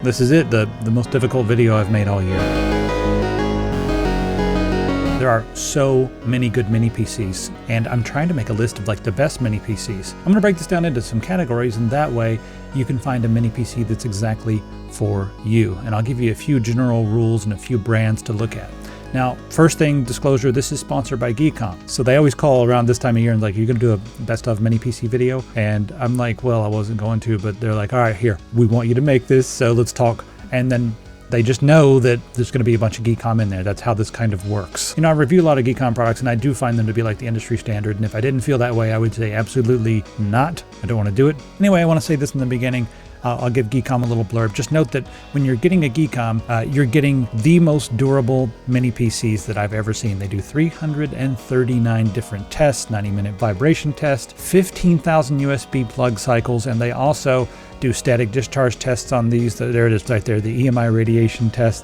This is it, the most difficult video I've made all year. There are so many good mini PCs, and I'm trying to make a list of like the best mini PCs. I'm gonna break this down into some categories, and that way you can find a mini PC that's exactly for you. And I'll give you a few general rules and a few brands to look at. Now, first thing, disclosure, this is sponsored by Geekom. So they always call around this time of year and like, you're gonna do a best of mini PC video? And I'm like, well, I wasn't going to, but they're like, all right, here, we want you to make this, so let's talk. And then they just know that there's going to be a bunch of Geekom in there. That's how this kind of works. You know, I review a lot of Geekom products, and I do find them to be like the industry standard. And if I didn't feel that way, I would say absolutely not. I don't want to do it. Anyway, I want to say this in the beginning. I'll give Geekom a little blurb. Just note that when you're getting a Geekom, you're getting the most durable mini PCs that I've ever seen. They do 339 different tests, 90-minute vibration test, 15,000 USB plug cycles, and they also do static discharge tests on these. There it is right there, the EMI radiation test,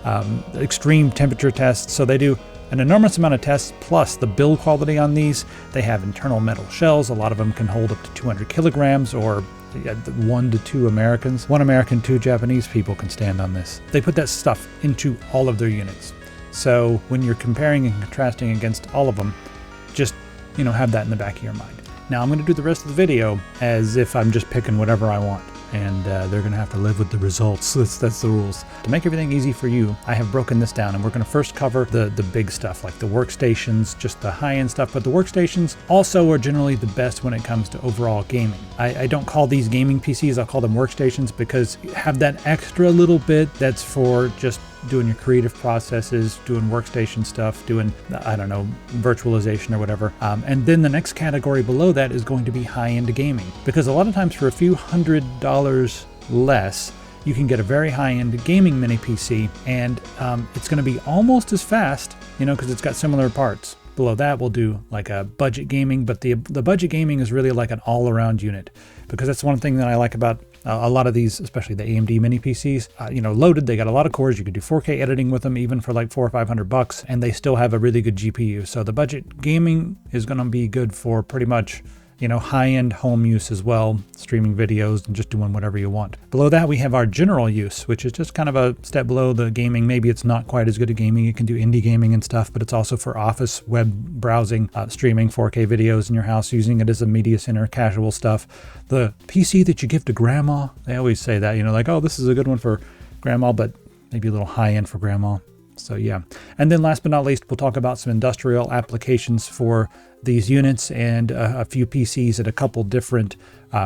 extreme temperature tests. So they do an enormous amount of tests, plus the build quality on these. They have internal metal shells. A lot of them can hold up to 200 kilograms, or 1 to 2 Americans. 1 American, 2 Japanese people can stand on this. They put that stuff into all of their units. So when you're comparing and contrasting against all of them, just, you know, have that in the back of your mind. Now I'm going to do the rest of the video as if I'm just picking whatever I want, and they're going to have to live with the results. That's the rules. To make everything easy for you, I have broken this down, and we're going to first cover the big stuff, like the workstations, just the high-end stuff. But the workstations also are generally the best when it comes to overall gaming. I don't call these gaming PCs, I'll call them workstations, because you have that extra little bit that's for just doing your creative processes, doing workstation stuff, doing, I don't know, virtualization or whatever. And then the next category below that is going to be high-end gaming, because a lot of times for a few $100s less, you can get a very high-end gaming mini PC, and it's going to be almost as fast, you know, because it's got similar parts. Below that, we'll do like a budget gaming, but the budget gaming is really like an all-around unit, because that's one thing that I like about a lot of these, especially the AMD mini PCs. You know, loaded, they got a lot of cores. You could do 4K editing with them, even for like $400 or $500, and they still have a really good GPU. So the budget gaming is going to be good for pretty much, you know, high-end home use as well, streaming videos and just doing whatever you want. Below that, we have our general use, which is just kind of a step below the gaming. Maybe it's not quite as good at gaming. You can do indie gaming and stuff, but it's also for office web browsing, streaming 4K videos in your house, using it as a media center, casual stuff. The PC that you give to grandma, they always say that, you know, like, oh, this is a good one for grandma, but maybe a little high-end for grandma. So yeah. And then last but not least, we'll talk about some industrial applications for these units, and a few PCs at a couple different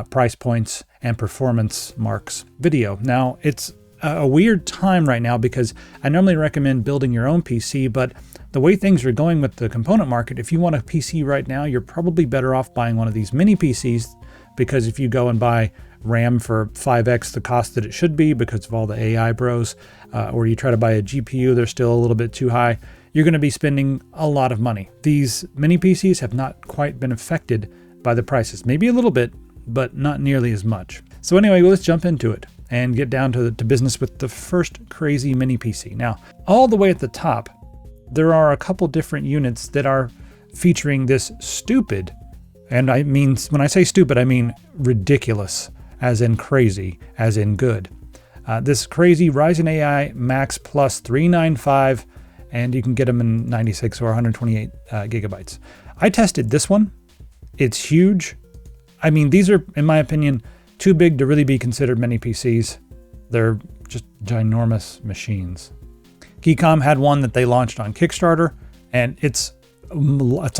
price points and performance marks video. Now, it's a weird time right now, because I normally recommend building your own PC, but the way things are going with the component market, if you want a PC right now, you're probably better off buying one of these mini PCs, because if you go and buy RAM for 5x the cost that it should be because of all the AI bros, or you try to buy a GPU, they're still a little bit too high, you're going to be spending a lot of money. These mini PCs have not quite been affected by the prices. Maybe a little bit, but not nearly as much. So anyway, let's jump into it and get down to business with the first crazy mini PC. Now, all the way at the top, there are a couple different units that are featuring this stupid, and I mean, when I say stupid, I mean ridiculous, as in crazy, as in good. This crazy Ryzen AI Max Plus 395, and you can get them in 96 or 128 gigabytes. I tested this one. It's huge. I mean, these are, in my opinion, too big to really be considered mini PCs. They're just ginormous machines. Geekom had one that they launched on Kickstarter, and it's a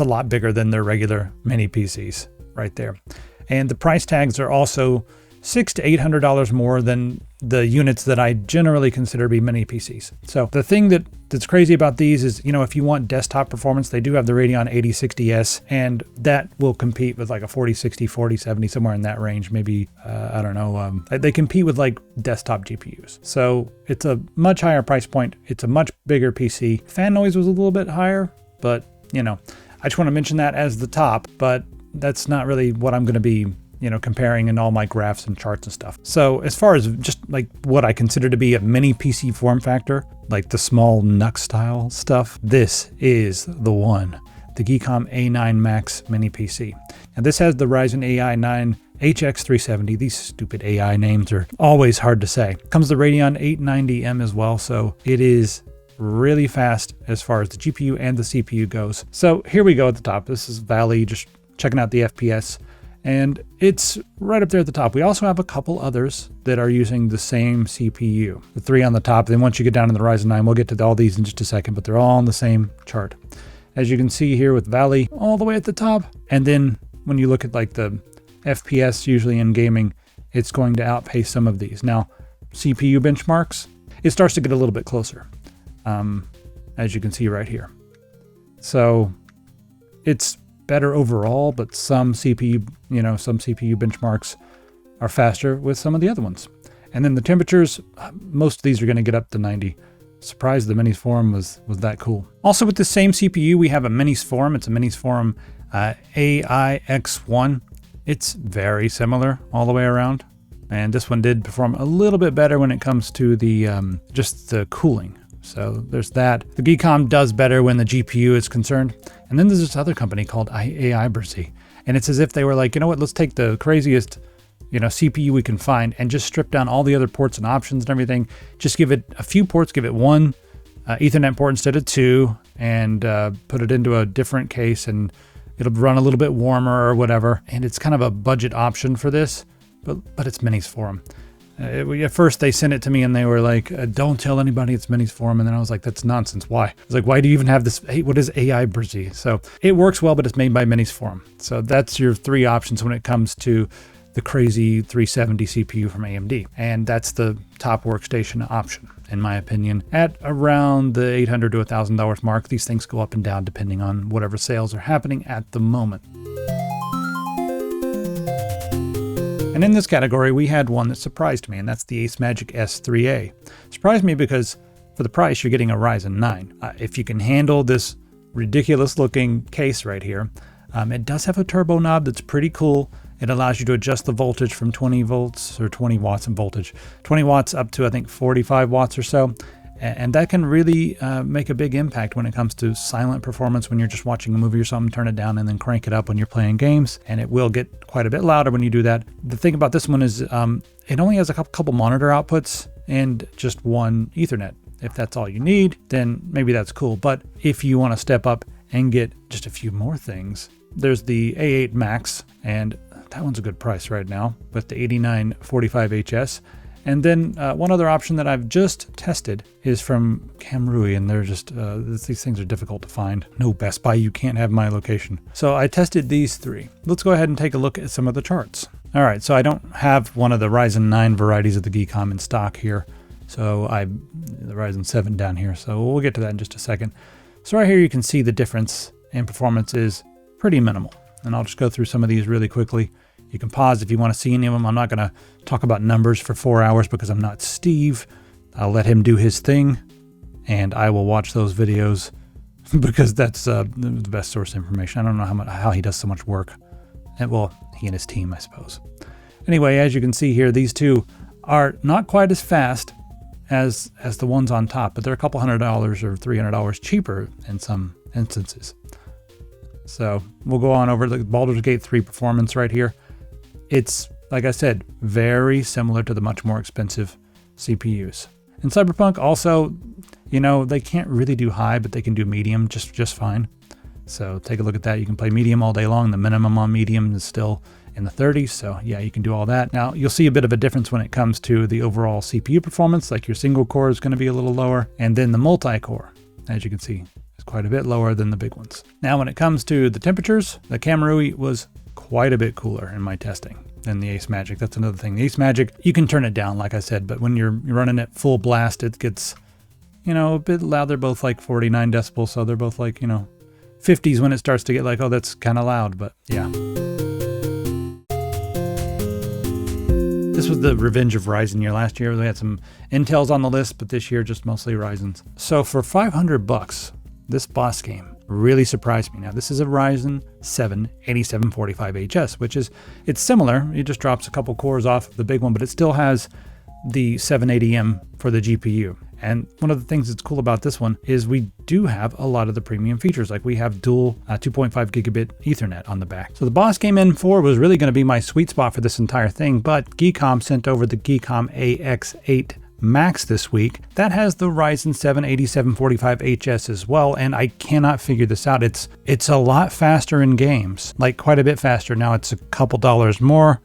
lot bigger than their regular mini PCs right there. And the price tags are also $600 to $800 more than the units that I generally consider to be mini PCs. So the thing that's crazy about these is, you know, if you want desktop performance, they do have the Radeon 8060S, and that will compete with like a 4060, 4070, somewhere in that range. Maybe, I don't know, they compete with like desktop GPUs. So it's a much higher price point. It's a much bigger PC. Fan noise was a little bit higher, but, you know, I just want to mention that as the top, but that's not really what I'm going to be, you know, comparing in all my graphs and charts and stuff. So as far as just like what I consider to be a mini PC form factor, like the small NUC style stuff, this is the one, the Geekom A9 Max mini PC. Now this has the Ryzen AI 9 HX370. These stupid AI names are always hard to say. Comes the Radeon 890M as well, so it is really fast as far as the GPU and the CPU goes. So here we go at the top. This is Valley, just checking out the FPS, and it's right up there at the top. We also have a couple others that are using the same CPU. The 3 on the top, then once you get down to the Ryzen 9, we'll get to all these in just a second, but they're all on the same chart. As you can see here with Valley all the way at the top, and then when you look at like the FPS usually in gaming, it's going to outpace some of these. Now, CPU benchmarks, it starts to get a little bit closer, as you can see right here. So it's better overall, but some CPU benchmarks are faster with some of the other ones. And then the temperatures, most of these are going to get up to 90. Surprised the Minis Forum was that cool. Also with the same CPU, we have a Minis Forum. It's a Minis Forum AIX1. It's very similar all the way around. And this one did perform a little bit better when it comes to the just the cooling. So there's that. The Geekom does better when the GPU is concerned. And then there's this other company called AI-Brzy. And it's as if they were like, you know what, let's take the craziest CPU we can find and just strip down all the other ports and options and everything. Just give it a few ports, give it one Ethernet port instead of 2, and put it into a different case, and it'll run a little bit warmer or whatever. And it's kind of a budget option for this, but it's Minis Forum. At first they sent it to me and they were like, don't tell anybody it's Minis Forum. And then I was like, that's nonsense. Why? I was like, why do you even have this? Hey, what is AI-Brzy? So it works well, but it's made by Minis Forum. So that's your 3 options when it comes to the crazy 370 CPU from AMD. And that's the top workstation option, in my opinion. At around the $800 to $1,000 mark, these things go up and down depending on whatever sales are happening at the moment. And in this category, we had one that surprised me, and that's the AceMagic S3A. Surprised me because for the price, you're getting a Ryzen 9. If you can handle this ridiculous looking case right here, it does have a turbo knob that's pretty cool. It allows you to adjust the voltage from 20 volts or 20 watts in voltage, 20 watts up to I think 45 watts or so. And that can really make a big impact when it comes to silent performance when you're just watching a movie or something. Turn it down and then crank it up when you're playing games, and it will get quite a bit louder when you do that. The thing about this one is it only has a couple monitor outputs and just one Ethernet. If that's all you need, then maybe that's cool. But if you want to step up and get just a few more things, there's the A9 MAX, and that one's a good price right now with the 8945HS. And then one other option that I've just tested is from Camrui, and they're just, these things are difficult to find. No, Best Buy, you can't have my location. So I tested these 3. Let's go ahead and take a look at some of the charts. All right, so I don't have one of the Ryzen 9 varieties of the Geekom in stock here. So the Ryzen 7 down here, so we'll get to that in just a second. So right here you can see the difference in performance is pretty minimal. And I'll just go through some of these really quickly. You can pause if you want to see any of them. I'm not going to talk about numbers for 4 hours because I'm not Steve. I'll let him do his thing, and I will watch those videos because that's the best source information. I don't know how he does so much work. And, well, he and his team, I suppose. Anyway, as you can see here, these two are not quite as fast as the ones on top, but they're a couple $100 or $300 cheaper in some instances. So we'll go on over the Baldur's Gate 3 performance right here. It's, like I said, very similar to the much more expensive CPUs. And Cyberpunk also, they can't really do high, but they can do medium just fine. So take a look at that. You can play medium all day long. The minimum on medium is still in the 30s. So yeah, you can do all that. Now you'll see a bit of a difference when it comes to the overall CPU performance, like your single core is going to be a little lower. And then the multi-core, as you can see, is quite a bit lower than the big ones. Now, when it comes to the temperatures, the Camrui was quite a bit cooler in my testing than the AceMagic. That's another thing. The AceMagic, you can turn it down, like I said, but when you're running it full blast, it gets, a bit loud. They're both like 49 decibels, so they're both like, 50s when it starts to get like, oh, that's kind of loud, but yeah. This was the revenge of Ryzen year. Last year we had some Intels on the list, but this year just mostly Ryzens. So for $500, this boss game really surprised me. Now this is a Ryzen 7 8745HS, which is, it's similar. It just drops a couple cores off of the big one, but it still has the 780M for the GPU. And one of the things that's cool about this one is we do have a lot of the premium features. Like we have dual 2.5 gigabit Ethernet on the back. So the Boss Game N4 was really going to be my sweet spot for this entire thing, but Geekom sent over the Geekom AX8 Max this week. That has the Ryzen 7 8745HS as well, and I cannot figure this out. It's a lot faster in games, like quite a bit faster. Now it's a couple dollars more,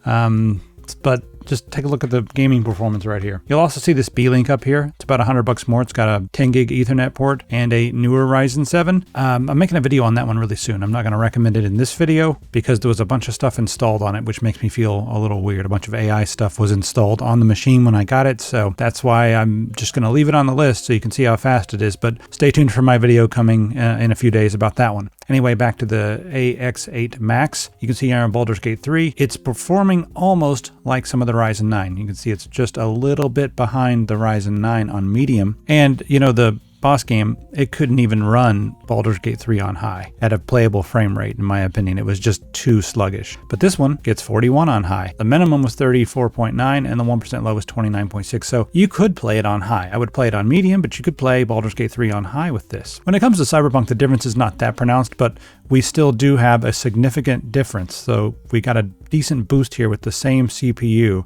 but just take a look at the gaming performance right here. You'll also see this B-Link up here. It's about $100 more. It's got a 10 gig Ethernet port and a newer Ryzen 7. I'm making a video on that one really soon. I'm not going to recommend it in this video because there was a bunch of stuff installed on it, which makes me feel a little weird. A bunch of AI stuff was installed on the machine when I got it, so that's why I'm just going to leave it on the list so you can see how fast it is. But stay tuned for my video coming in a few days about that one. Anyway, back to the AX8 Max. You can see here on Baldur's Gate 3, it's performing almost like some of the Ryzen 9. You can see it's just a little bit behind the Ryzen 9 on medium. And, you know, the Boss Game, it couldn't even run Baldur's Gate 3 on high at a playable frame rate, in my opinion. It was just too sluggish. But this one gets 41 on high. The minimum was 34.9 and the 1% low was 29.6. So you could play it on high. I would play it on medium, but you could play Baldur's Gate 3 on high with this. When it comes to Cyberpunk, the difference is not that pronounced, but we still do have a significant difference. So we got a decent boost here with the same CPU.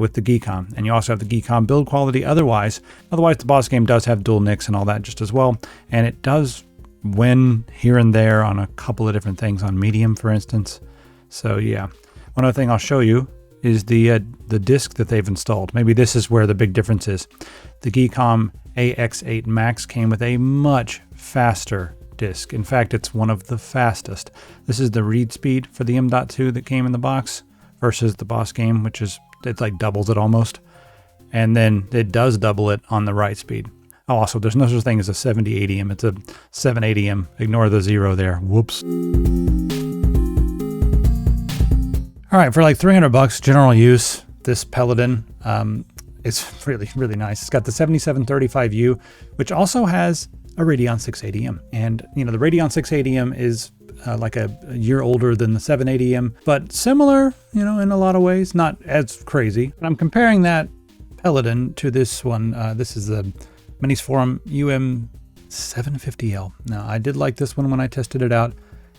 With the Geekom, and you also have the Geekom build quality. Otherwise, the Boss Game does have dual NICs and all that just as well, and it does win here and there on a couple of different things on medium, for instance. So yeah, one other thing I'll show you is the disk that they've installed. Maybe this is where the big difference is. The Geekom AX8 Max came with a much faster disk. In fact, it's one of the fastest. This is the read speed for the M.2 that came in the box versus the Boss Game, which is it's like doubles it almost. And then it does double it on the write speed. Oh, also, there's no such thing as a 7080M. It's a 780M. Ignore the zero there. Whoops. All right, for like $300 general use, this Paladin is really, really nice. It's got the 7735U, which also has a Radeon 680M. And, you know, the Radeon 680M is like a year older than the 780M, but similar, you know, in a lot of ways, not as crazy. And I'm comparing that Paladin to this one. This is the Minis Forum UM750L. Now, I did like this one when I tested it out.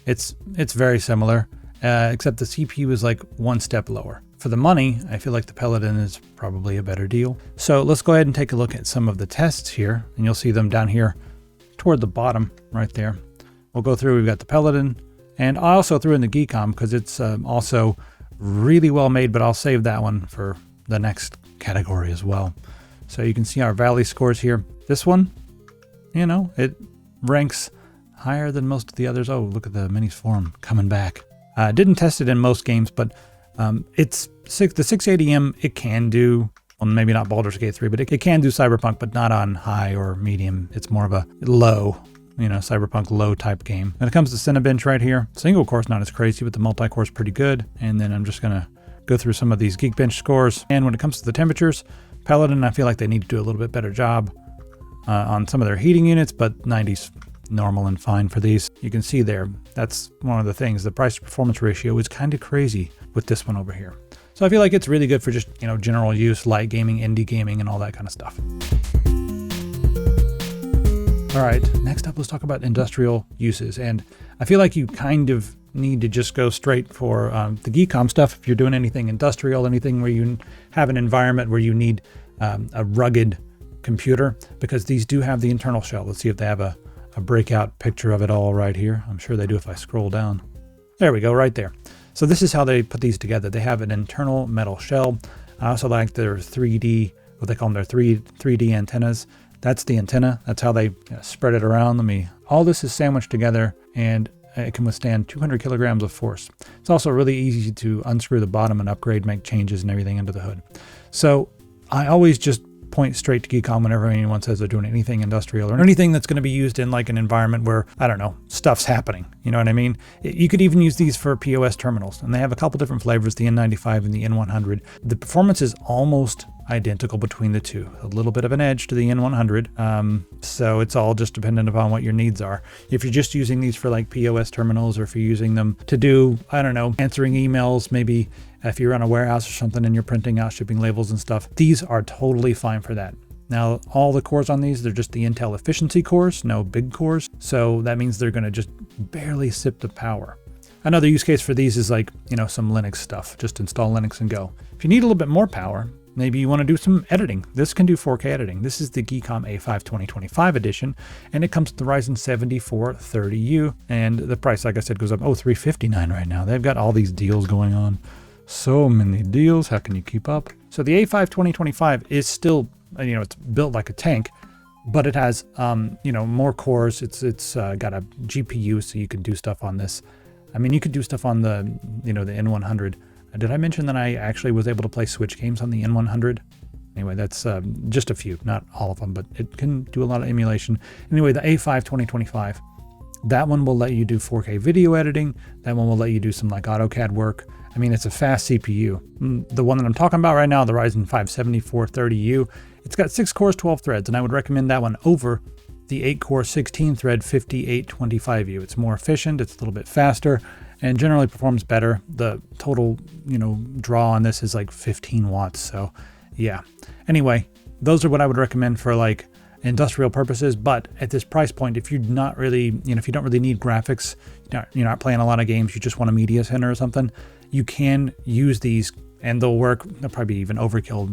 It's very similar, except the CPU is like one step lower. For the money, I feel like the Paladin is probably a better deal. So let's go ahead and take a look at some of the tests here, and you'll see them down here toward the bottom right there. We'll go through, we've got the Paladin, and I also threw in the Geekom because it's also really well made, but I'll save that one for the next category as well. So you can see our Valley scores here. This one, you know, it ranks higher than most of the others. Oh, look at the Minis Forum coming back. Didn't test it in most games, but it's the 680M, it can do, well, maybe not Baldur's Gate 3, but it can do Cyberpunk, but not on high or medium. It's more of a low, you know, Cyberpunk low type game. When it comes to Cinebench right here, single core is not as crazy, but the multi-core is pretty good. And then I'm just going to go through some of these Geekbench scores. And when it comes to the temperatures, Paladin, I feel like they need to do a little bit better job on some of their heating units, but 90's normal and fine for these. You can see there, that's one of the things. The price to performance ratio is kind of crazy with this one over here. So I feel like it's really good for just, you know, general use, light gaming, indie gaming, and all that kind of stuff. All right, next up, let's talk about industrial uses. And I feel like you kind of need to just go straight for the Geekom stuff if you're doing anything industrial, anything where you have an environment where you need a rugged computer, because these do have the internal shell. Let's see if they have a breakout picture of it all right here. I'm sure they do if I scroll down. There we go, right there. So this is how they put these together. They have an internal metal shell. I also like their 3D, what they call them, their 3D antennas. That's the antenna. That's how they spread it around. All this is sandwiched together, and it can withstand 200 kilograms of force. It's also really easy to unscrew the bottom and upgrade, make changes and everything under the hood. So I always just point straight to Geekom whenever anyone says they're doing anything industrial or anything that's going to be used in like an environment where, I don't know, stuff's happening. You know what I mean? You could even use these for POS terminals, and they have a couple different flavors, the N95 and the N100. The performance is almost identical between the two. A little bit of an edge to the N100. So it's all just dependent upon what your needs are. If you're just using these for like POS terminals, or if you're using them to do, I don't know, answering emails, maybe if you're on a warehouse or something and you're printing out shipping labels and stuff, these are totally fine for that. Now, all the cores on these, they're just the Intel efficiency cores, no big cores. So that means they're going to just barely sip the power. Another use case for these is like, some Linux stuff. Just install Linux and go. If you need a little bit more power, maybe you want to do some editing. This can do 4K editing. This is the Geekom A5 2025 edition, and it comes with the Ryzen 7430U. And the price, like I said, goes up, $359 right now. They've got all these deals going on. So many deals. How can you keep up? So the A5 2025 is still, it's built like a tank, but it has, more cores. It's got a GPU, so you can do stuff on this. I mean, you could do stuff on the, the N100. Did I mention that I actually was able to play Switch games on the N100? Anyway, that's just a few, not all of them, but it can do a lot of emulation. Anyway, the A5 2025, that one will let you do 4K video editing. That one will let you do some like AutoCAD work. I mean, it's a fast CPU. The one that I'm talking about right now, the Ryzen 5 7430U, it's got 6 cores, 12 threads, and I would recommend that one over the 8-core 16-thread 5825U. It's more efficient, it's a little bit faster, and generally performs better. The total, draw on this is like 15 watts. So yeah. Anyway, those are what I would recommend for like industrial purposes. But at this price point, if you're not really, if you don't really need graphics, you're not playing a lot of games, you just want a media center or something, you can use these and they'll work. They'll probably even overkill.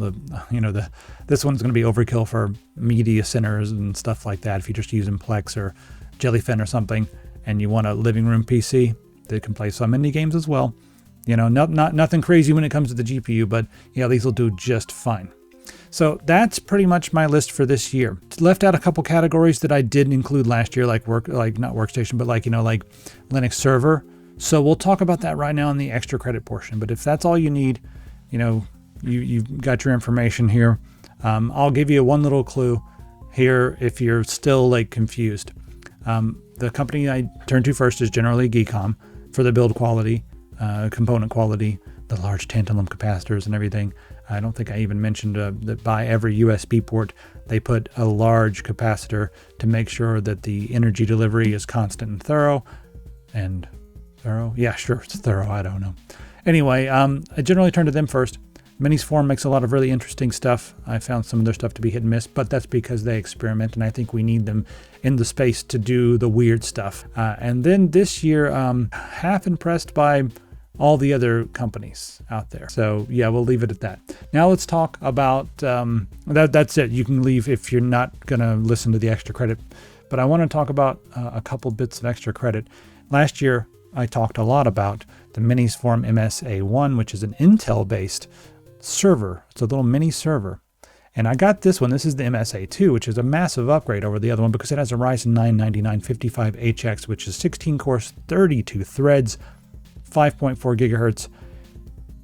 This one's going to be overkill for media centers and stuff like that. If you're just using Plex or Jellyfin or something and you want a living room PC, they can play some indie games as well. Nothing crazy when it comes to the GPU, but yeah, these will do just fine. So that's pretty much my list for this year. Left out a couple categories that I did include last year, like not Workstation, but like Linux server. So we'll talk about that right now in the extra credit portion. But if that's all you need, you've got your information here. I'll give you one little clue here if you're still like confused. The company I turn to first is generally Geekom for the build quality, component quality, the large tantalum capacitors and everything. I don't think I even mentioned that by every USB port, they put a large capacitor to make sure that the energy delivery is constant and thorough. And thorough? Yeah, sure, it's thorough. I don't know. Anyway, I generally turn to them first. Minis Forum makes a lot of really interesting stuff. I found some of their stuff to be hit and miss, but that's because they experiment, and I think we need them in the space to do the weird stuff. And then this year, half impressed by all the other companies out there. So yeah, we'll leave it at that. Now let's talk about, that's it. You can leave if you're not gonna listen to the extra credit, but I wanna talk about a couple bits of extra credit. Last year, I talked a lot about the Minis Forum MSA1, which is an Intel-based server. It's a little mini server. And I got this one. This is the MSA2, which is a massive upgrade over the other one because it has a Ryzen 9 9955HX, which is 16 cores, 32 threads, 5.4 gigahertz.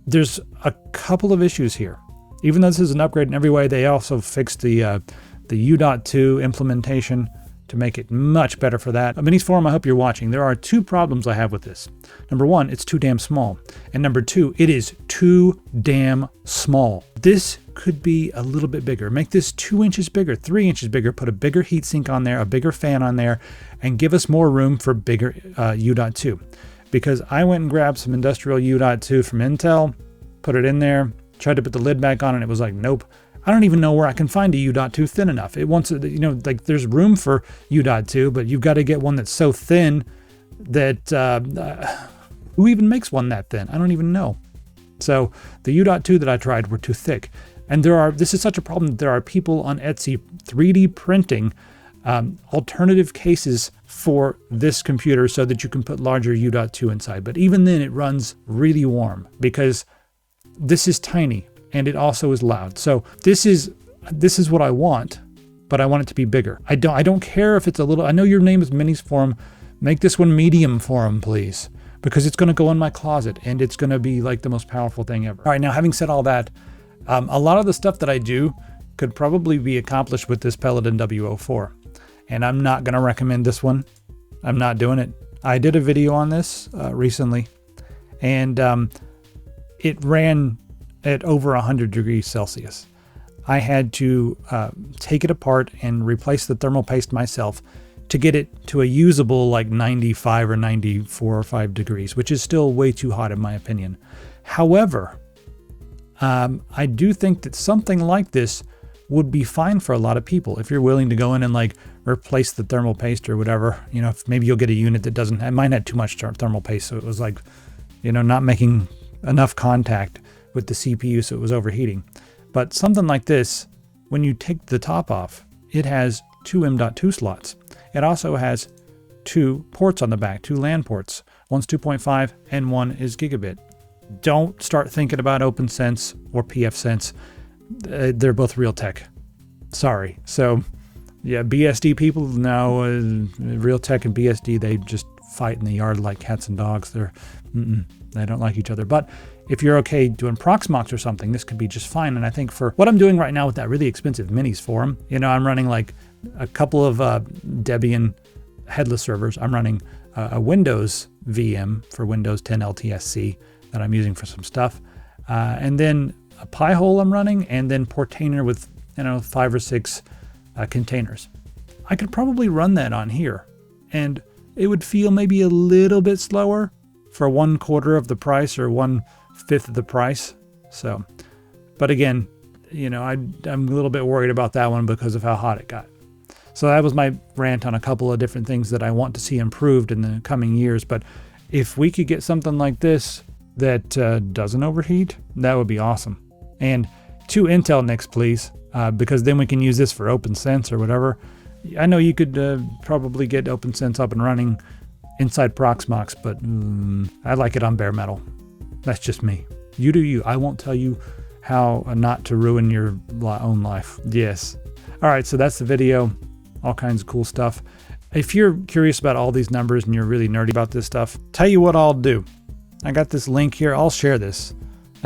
There's a couple of issues here. Even though this is an upgrade in every way, they also fixed the U.2 implementation to make it much better for that. Minis Forum, I hope you're watching. There are two problems I have with this. Number one, it's too damn small. And number two, it is too damn small. This could be a little bit bigger. Make this 2 inches bigger, 3 inches bigger, put a bigger heatsink on there, a bigger fan on there, and give us more room for bigger U.2. Because I went and grabbed some industrial U.2 from Intel, put it in there, tried to put the lid back on, and it was like, nope. I don't even know where I can find a U.2 thin enough. It wants, like there's room for U.2, but you've got to get one that's so thin that who even makes one that thin? I don't even know. So the U.2 that I tried were too thick. And this is such a problem that there are people on Etsy 3D printing alternative cases for this computer so that you can put larger U.2 inside. But even then it runs really warm because this is tiny. And it also is loud. So this is what I want, but I want it to be bigger. I don't care if it's a little. I know your name is Minis Forum. Make this one Medium Forum, please, because it's going to go in my closet and it's going to be like the most powerful thing ever. All right, now having said all that, a lot of the stuff that I do could probably be accomplished with this Paladin W04, and I'm not going to recommend this one. I'm not doing it. I did a video on this recently, and it ran at over 100 degrees Celsius. I had to take it apart and replace the thermal paste myself to get it to a usable like 95 or 94 or 5 degrees, which is still way too hot in my opinion. However, I do think that something like this would be fine for a lot of people. If you're willing to go in and like replace the thermal paste or whatever, you know, if maybe you'll get a unit that doesn't have, mine had too much thermal paste. So it was like, you know, not making enough contact with the CPU. So it was overheating. But something like this, when you take the top off, it has 2 M.2 slots. It also has 2 ports on the back, 2 LAN ports. One's 2.5 and one is gigabit. Don't start thinking about OpenSense or pfSense. They're both Realtek. Sorry. So yeah, BSD people now, Realtek and BSD, they just fight in the yard like cats and dogs. They don't like each other. But if you're okay doing Proxmox or something, this could be just fine. And I think for what I'm doing right now with that really expensive minis for them, you know, I'm running like a couple of Debian headless servers. I'm running a Windows VM for Windows 10 LTSC that I'm using for some stuff. And then a Pi-hole I'm running, and then Portainer with, you know, 5 or 6 containers. I could probably run that on here, and it would feel maybe a little bit slower for 1/4 of the price or 1/5 of the price. So, but again, you know, I'm a little bit worried about that one because of how hot it got. So that was my rant on a couple of different things that I want to see improved in the coming years. But if we could get something like this that doesn't overheat, that would be awesome. And 2 Intel NICs, please, because then we can use this for OpenSense or whatever. I know you could probably get OpenSense up and running inside Proxmox, but I like it on bare metal. That's just me. You do you. I won't tell you how not to ruin your own life. Yes. All right, so that's the video. All kinds of cool stuff. If you're curious about all these numbers and you're really nerdy about this stuff, tell you what I'll do. I got this link here. I'll share this.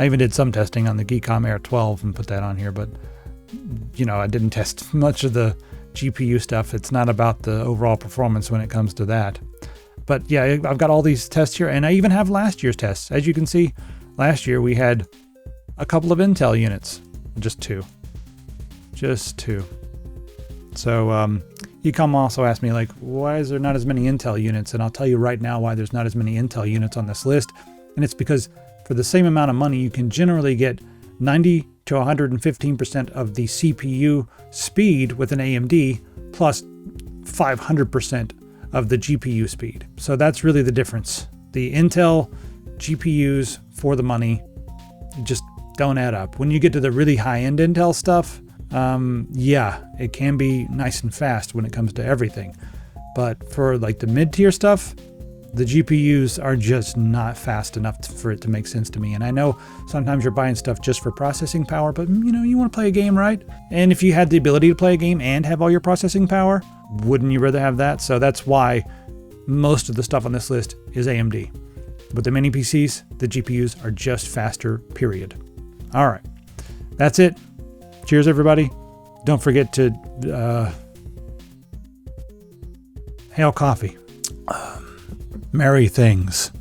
I even did some testing on the Geekom Air12 and put that on here, but you know, I didn't test much of the GPU stuff. It's not about the overall performance when it comes to that. But yeah, I've got all these tests here, and I even have last year's tests. As you can see, last year we had a couple of Intel units. Just two. So Geekom also asked me, like, why is there not as many Intel units? And I'll tell you right now why there's not as many Intel units on this list. And it's because for the same amount of money, you can generally get 90 to 115% of the CPU speed with an AMD plus 500% of the GPU speed. So that's really the difference. The Intel GPUs for the money just don't add up. When you get to the really high-end Intel stuff, yeah, it can be nice and fast when it comes to everything. But for like the mid-tier stuff, the GPUs are just not fast enough for it to make sense to me. And I know sometimes you're buying stuff just for processing power, but you know, you want to play a game, right? And if you had the ability to play a game and have all your processing power, wouldn't you rather have that? So that's why most of the stuff on this list is AMD. But the mini PCs, the GPUs are just faster, period. All right, that's it. Cheers, everybody. Don't forget to hail coffee. Merry things.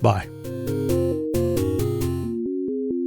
Bye.